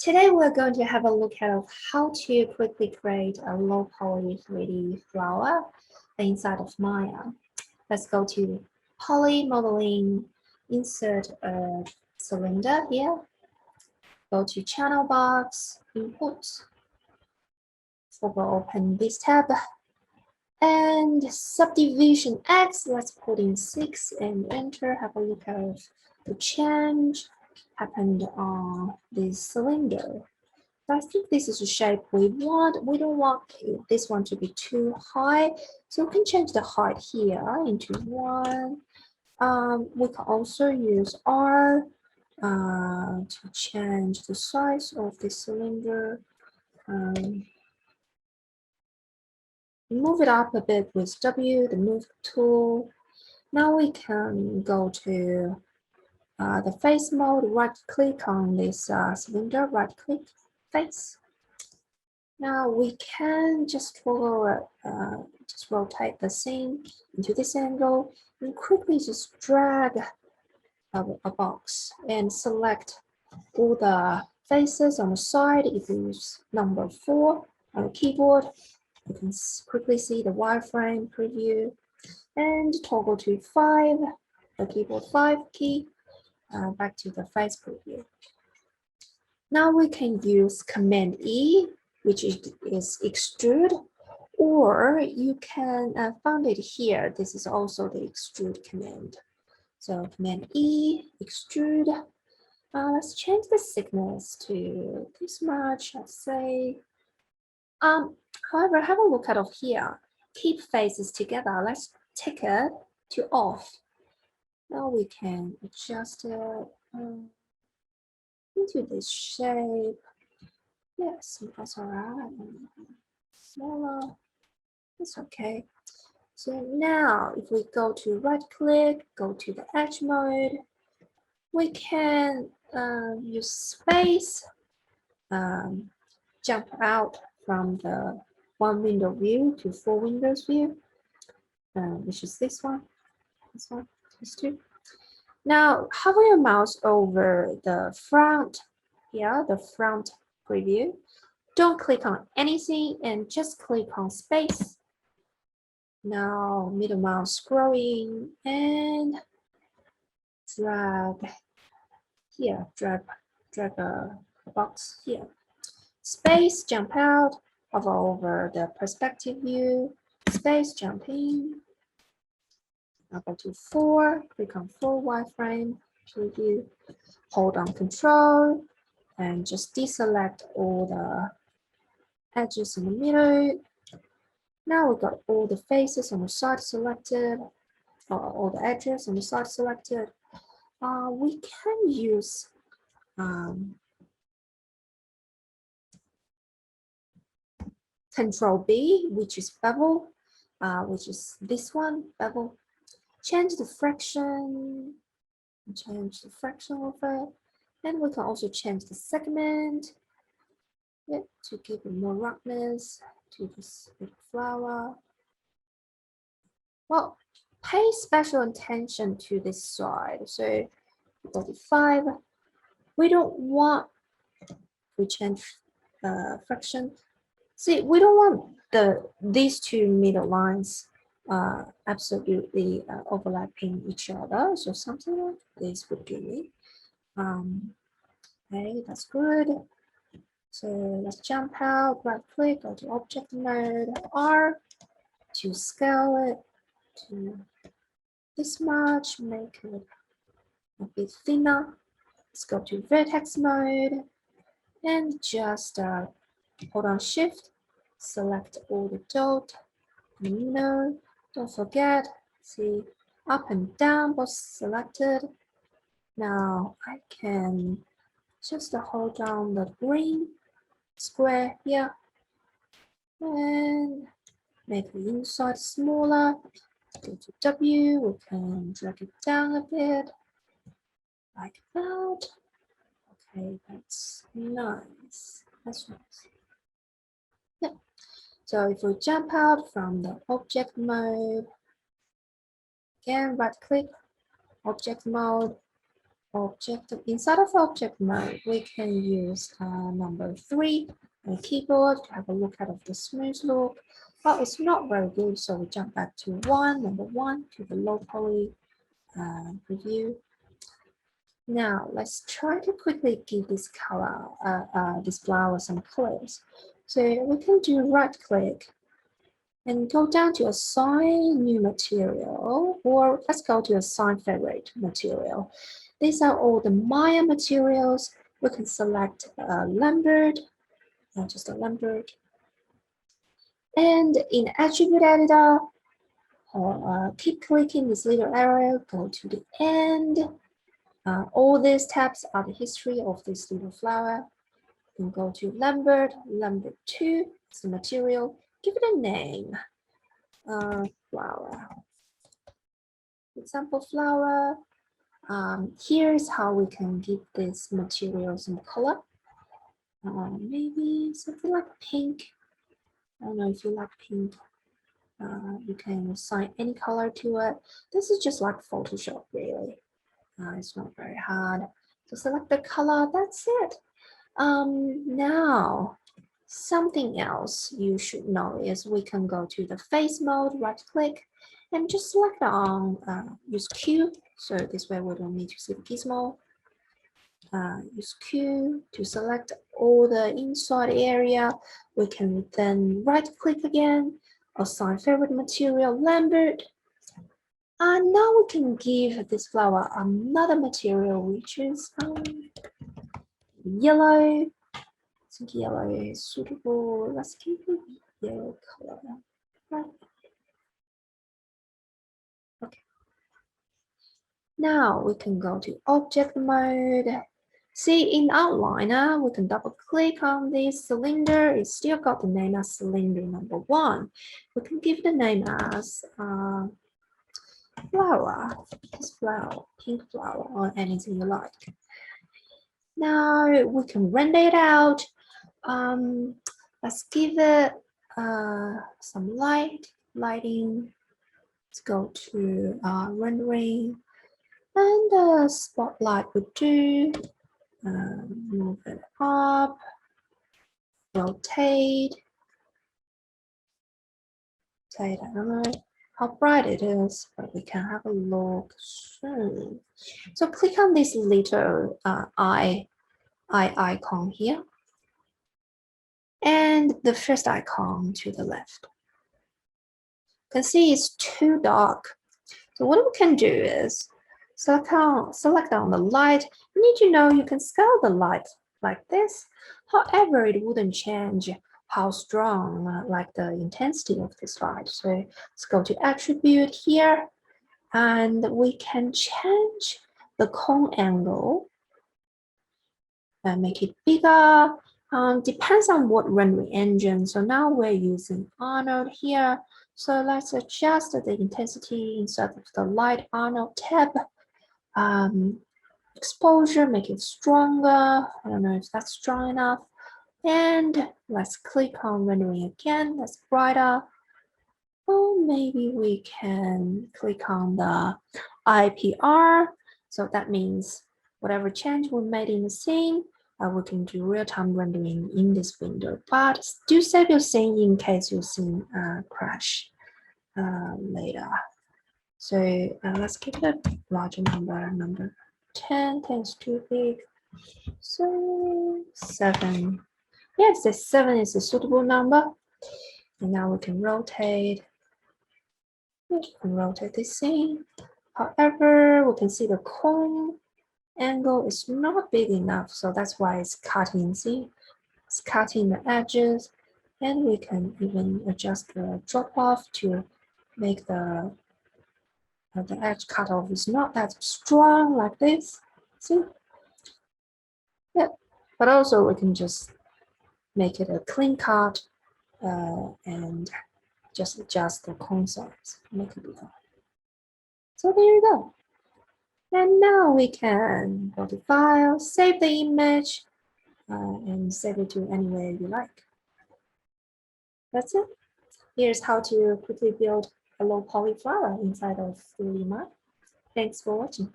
Today we're going to have a look at how to quickly create a low poly 3D flower inside of Maya. Let's go to Poly Modeling, insert a cylinder here, go to Channel Box, Input, we'll open this tab, and Subdivision X, let's put in 6 and enter, have a look at the change happened on this cylinder. I think this is the shape we want. We don't want this one to be too high, so we can change the height here into 1. We can also use R to change the size of the cylinder. Move it up a bit with W, the move tool. Now we can go to the face mode, right click on this cylinder, right click, face. Now we can just follow just rotate the scene into this angle and quickly just drag a box and select all the faces on the side. If you use number 4 on the keyboard, you can quickly see the wireframe preview and toggle to 5, the keyboard 5 key, back to the face preview. Now we can use Command E, which is extrude, or you can find it here. This is also the extrude command. So Command E, extrude. Let's change the thickness to this much, let's say. However, have a look at here. Keep faces together. Let's take it to off. Now we can adjust it into this shape. Yes, that's all right. Smaller. It's okay. So now if we go to right click, go to the edge mode, we can use space, jump out from the 1 window view to 4 windows view, which is this one, these 2. Now hover your mouse over the front here, the front preview. Don't click on anything and just click on space. Now middle mouse scrolling and drag here, drag a box here. Space, jump out, hover over the perspective view, space, jump in. Now go to 4, click on 4 wireframe preview, hold on Control, and just deselect all the edges in the middle. Now we've got all the faces on the side selected, or all the edges on the side selected. We can use Control B, which is bevel, which is this one, bevel. Change the fraction of it. And we can also change the segment to give it more roughness to this big flower. Well, pay special attention to this side. So go to 5. We don't want, we change fraction. See, we don't want these 2 middle lines absolutely overlapping each other. So something like this would do it. Okay, that's good. So let's jump out, right click, go to object mode, R to scale it to this much, make it a bit thinner. Let's go to vertex mode and just hold on Shift, select all the dot, no, don't forget, see up and down both selected. Now I can just hold down the green square here and make the inside smaller. Go to W, we can drag it down a bit like that. Okay, that's nice. That's nice. Yeah. So if we jump out from the object mode, again right click, object mode, object. Inside of object mode, we can use number 3 on the keyboard to have a look at the smooth look. But it's not very good, so we jump back to number 1 to the low poly preview. Now let's try to quickly give this color, this flower some colors. So we can do right click and go down to assign new material, or let's go to assign favorite material. These are all the Maya materials. We can select Lambert, just a Lambert. And in attribute editor, keep clicking this little arrow, go to the end. All these tabs are the history of this little flower. You can go to Lambert, Lambert 2, it's the material. Give it a name, flower. Example flower. Here's how we can give this material some color. Maybe something like pink. I don't know if you like pink. You can assign any color to it. This is just like Photoshop, really. It's not very hard. So select the color, that's it. Now, something else you should know is we can go to the face mode, right click, and just select on use Q. So this way we don't need to see the gizmo. Use Q to select all the inside area. We can then right click again, assign favorite material, Lambert. And now we can give this flower another material, which is yellow. I think yellow is suitable. Let's give it yellow color. Right. Okay. Now we can go to object mode. See, in outliner, we can double click on this cylinder. It's still got the name as cylinder number 1. We can give the name as flower, pink flower, or anything you like. Now we can render it out. Let's give it some lighting. Let's go to rendering, and the spotlight would do. Move it up, rotate. I don't know how bright it is, but we can have a look soon. So click on this little eye icon here, and the first icon to the left. You can see it's too dark. So what we can do is select on the light. You need to know you can scale the light like this. However, it wouldn't change how strong, like the intensity of this light. So let's go to attribute here, and we can change the cone angle and make it bigger. Depends on what rendering engine. So now we're using Arnold here. So let's adjust the intensity inside of the light Arnold tab. Exposure, make it stronger. I don't know if that's strong enough. And let's click on rendering again. That's brighter. Or maybe we can click on the IPR. So that means whatever change we made in the scene, we can do real-time rendering in this window. But do save your scene in case your scene crash later. So let's give it a larger number 10. 10 is too big. So 7. Yes, the 7 is a suitable number. And now we can rotate. We can rotate this scene. However, we can see the cone angle is not big enough, so that's why it's cutting. See, it's cutting the edges, and we can even adjust the drop off to make the edge cutoff is not that strong like this. See, yeah, but also we can just make it a clean cut and just adjust the cone size, make it bigger. So there you go. And now we can go to File, save the image, and save it to anywhere you like. That's it. Here's how to quickly build a low poly flower inside of 3D Max. Thanks for watching.